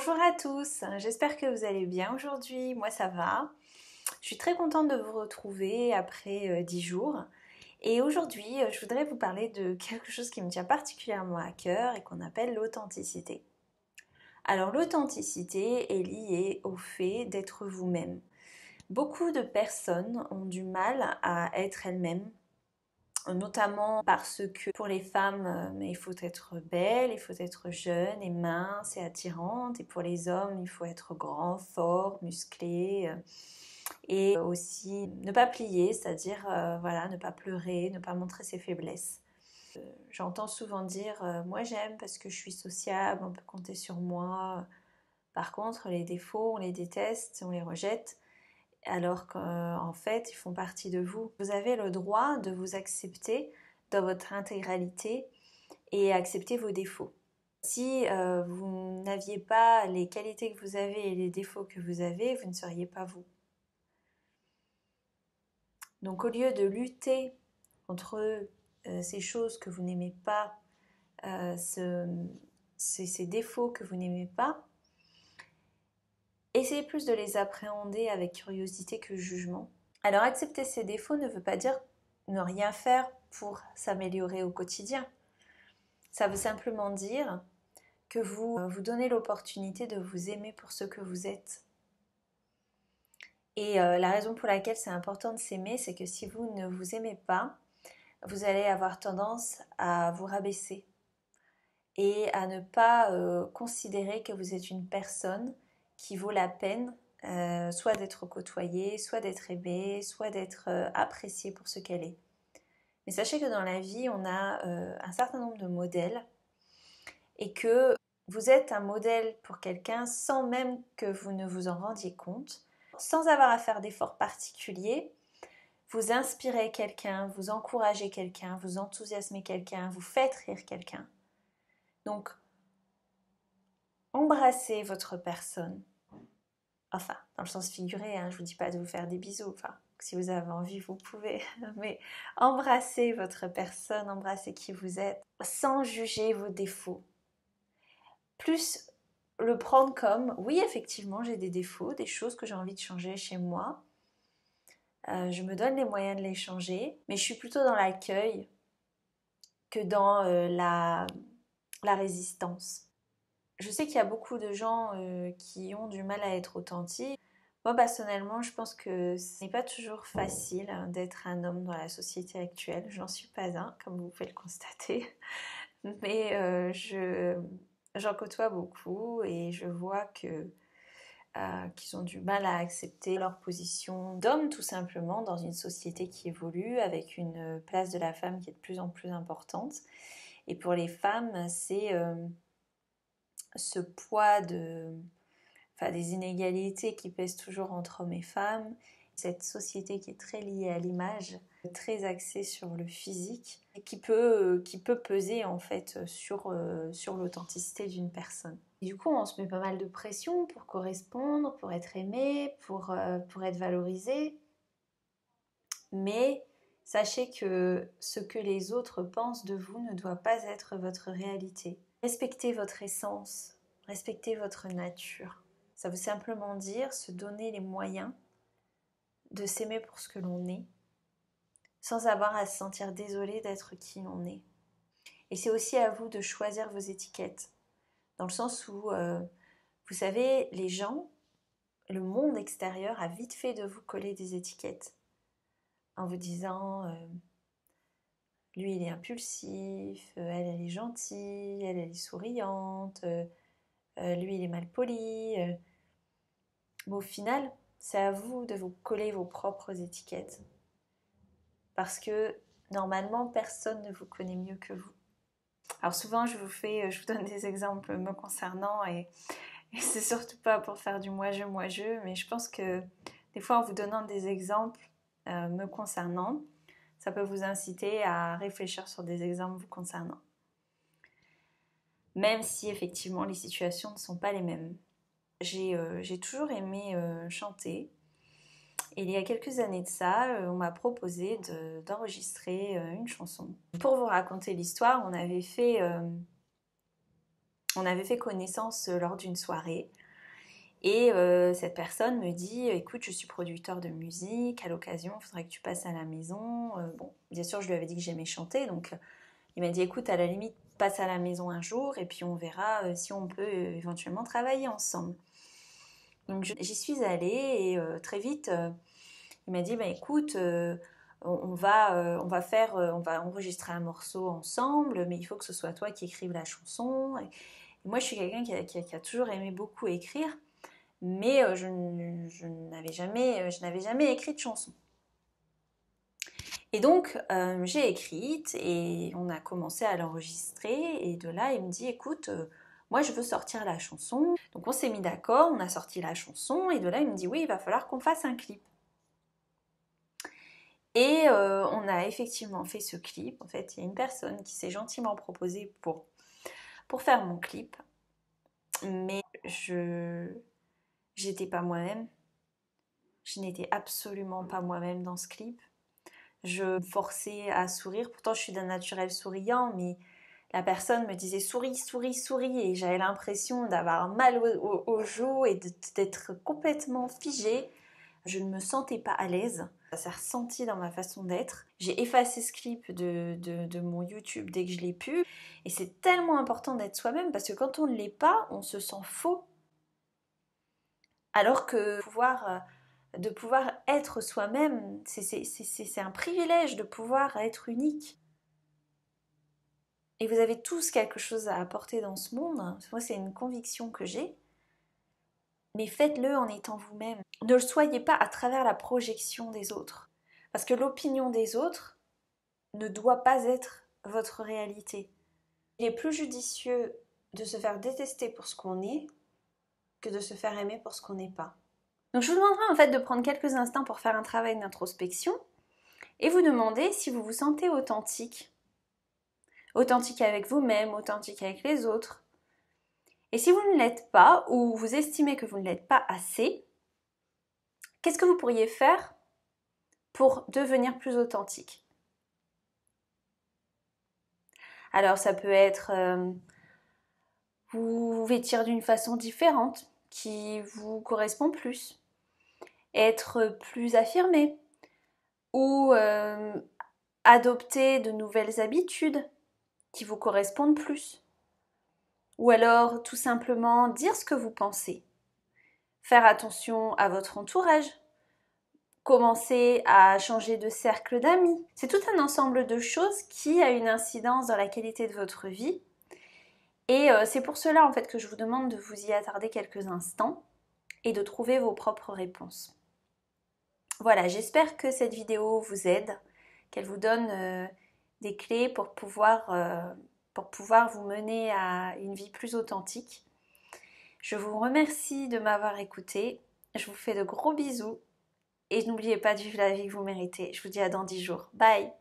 Bonjour à tous, j'espère que vous allez bien aujourd'hui, moi ça va. Je suis très contente de vous retrouver après 10 jours. Et aujourd'hui, je voudrais vous parler de quelque chose qui me tient particulièrement à cœur et qu'on appelle l'authenticité. Alors l'authenticité est liée au fait d'être vous-même. Beaucoup de personnes ont du mal à être elles-mêmes, notamment parce que pour les femmes, il faut être belle, il faut être jeune et mince et attirante, et pour les hommes, il faut être grand, fort, musclé, et aussi ne pas plier, c'est-à-dire voilà, ne pas pleurer, ne pas montrer ses faiblesses. J'entends souvent dire moi j'aime parce que je suis sociable, on peut compter sur moi. Par contre, les défauts, on les déteste, on les rejette alors qu'en fait, ils font partie de vous. Vous avez le droit de vous accepter dans votre intégralité et accepter vos défauts. Si vous n'aviez pas les qualités que vous avez et les défauts que vous avez, vous ne seriez pas vous. Donc au lieu de lutter contre ces choses que vous n'aimez pas, ces défauts que vous n'aimez pas, essayez plus de les appréhender avec curiosité que jugement. Alors accepter ses défauts ne veut pas dire ne rien faire pour s'améliorer au quotidien. Ça veut simplement dire que vous vous donnez l'opportunité de vous aimer pour ce que vous êtes. Et la raison pour laquelle c'est important de s'aimer, c'est que si vous ne vous aimez pas, vous allez avoir tendance à vous rabaisser et à ne pas considérer que vous êtes une personne qui vaut la peine soit d'être côtoyée, soit d'être aimée, soit d'être appréciée pour ce qu'elle est. Mais sachez que dans la vie, on a un certain nombre de modèles et que vous êtes un modèle pour quelqu'un sans même que vous ne vous en rendiez compte, sans avoir à faire d'efforts particuliers. Vous inspirez quelqu'un, vous encouragez quelqu'un, vous enthousiasmez quelqu'un, vous faites rire quelqu'un. Donc, embrassez votre personne. Enfin, dans le sens figuré, je ne vous dis pas de vous faire des bisous. Enfin, si vous avez envie, vous pouvez. Mais embrassez votre personne, embrassez qui vous êtes, sans juger vos défauts. Plus le prendre comme, oui, effectivement, j'ai des défauts, des choses que j'ai envie de changer chez moi. Je me donne les moyens de les changer, mais je suis plutôt dans l'accueil que dans la résistance. Je sais qu'il y a beaucoup de gens qui ont du mal à être authentiques. Moi, personnellement, je pense que ce n'est pas toujours facile d'être un homme dans la société actuelle. J'en suis pas un, comme vous pouvez le constater. Mais j'en côtoie beaucoup et je vois qu'ils ont du mal à accepter leur position d'homme, tout simplement, dans une société qui évolue, avec une place de la femme qui est de plus en plus importante. Et pour les femmes, c'est ce poids des inégalités qui pèsent toujours entre hommes et femmes, cette société qui est très liée à l'image, très axée sur le physique, et qui peut peser en fait sur l'authenticité d'une personne. Et du coup, on se met pas mal de pression pour correspondre, pour être aimé, pour être valorisé. Mais sachez que ce que les autres pensent de vous ne doit pas être votre réalité. Respectez votre essence, respectez votre nature. Ça veut simplement dire se donner les moyens de s'aimer pour ce que l'on est, sans avoir à se sentir désolé d'être qui l'on est. Et c'est aussi à vous de choisir vos étiquettes, dans le sens où, vous savez, les gens, le monde extérieur a vite fait de vous coller des étiquettes, en vous disant lui il est impulsif, elle est gentille, elle est souriante, lui il est mal poli. Mais au final, c'est à vous de vous coller vos propres étiquettes. Parce que normalement, personne ne vous connaît mieux que vous. Alors souvent, je vous donne des exemples me concernant et c'est surtout pas pour faire du moi-je, mais je pense que des fois, en vous donnant des exemples me concernant, ça peut vous inciter à réfléchir sur des exemples vous concernant. Même si effectivement, les situations ne sont pas les mêmes. J'ai toujours aimé chanter. Et il y a quelques années de ça, on m'a proposé d'enregistrer une chanson. Pour vous raconter l'histoire, on avait fait On avait fait connaissance lors d'une soirée. Et cette personne me dit, écoute, je suis producteur de musique, à l'occasion, il faudrait que tu passes à la maison. Bon, bien sûr, je lui avais dit que j'aimais chanter, donc il m'a dit, écoute, à la limite, passe à la maison un jour, et puis on verra si on peut éventuellement travailler ensemble. Donc j'y suis allée, et très vite, il m'a dit, bah écoute, on va enregistrer un morceau ensemble, mais il faut que ce soit toi qui écrives la chanson. Et moi, je suis quelqu'un qui a toujours aimé beaucoup écrire, mais je n'avais jamais écrit de chanson. Et donc, j'ai écrite et on a commencé à l'enregistrer. Et de là, il me dit, écoute, moi, je veux sortir la chanson. Donc, on s'est mis d'accord, on a sorti la chanson. Et de là, il me dit, oui, il va falloir qu'on fasse un clip. Et on a effectivement fait ce clip. En fait, il y a une personne qui s'est gentiment proposée pour faire mon clip. Mais j'étais pas moi-même. Je n'étais absolument pas moi-même dans ce clip. Je me forçais à sourire. Pourtant, je suis d'un naturel souriant, mais la personne me disait souris, souris, souris. Et j'avais l'impression d'avoir mal aux joues et d'être complètement figée. Je ne me sentais pas à l'aise. Ça s'est ressenti dans ma façon d'être. J'ai effacé ce clip de mon YouTube dès que je l'ai pu. Et c'est tellement important d'être soi-même parce que quand on ne l'est pas, on se sent faux. Alors que de pouvoir être soi-même, c'est un privilège de pouvoir être unique. Et vous avez tous quelque chose à apporter dans ce monde. Moi, c'est une conviction que j'ai. Mais faites-le en étant vous-même. Ne le soyez pas à travers la projection des autres. Parce que l'opinion des autres ne doit pas être votre réalité. Il est plus judicieux de se faire détester pour ce qu'on est que de se faire aimer pour ce qu'on n'est pas. Donc je vous demanderai en fait de prendre quelques instants pour faire un travail d'introspection et vous demander si vous vous sentez authentique. Authentique avec vous-même, authentique avec les autres. Et si vous ne l'êtes pas, ou vous estimez que vous ne l'êtes pas assez, qu'est-ce que vous pourriez faire pour devenir plus authentique? Alors ça peut être vous vêtir d'une façon différente qui vous correspond plus, être plus affirmé ou adopter de nouvelles habitudes qui vous correspondent plus. Ou alors tout simplement dire ce que vous pensez. Faire attention à votre entourage. Commencer à changer de cercle d'amis. C'est tout un ensemble de choses qui a une incidence dans la qualité de votre vie. Et c'est pour cela en fait que je vous demande de vous y attarder quelques instants et de trouver vos propres réponses. Voilà, j'espère que cette vidéo vous aide, qu'elle vous donne des clés pour pouvoir vous mener à une vie plus authentique. Je vous remercie de m'avoir écouté. Je vous fais de gros bisous. Et n'oubliez pas de vivre la vie que vous méritez. Je vous dis à dans 10 jours. Bye!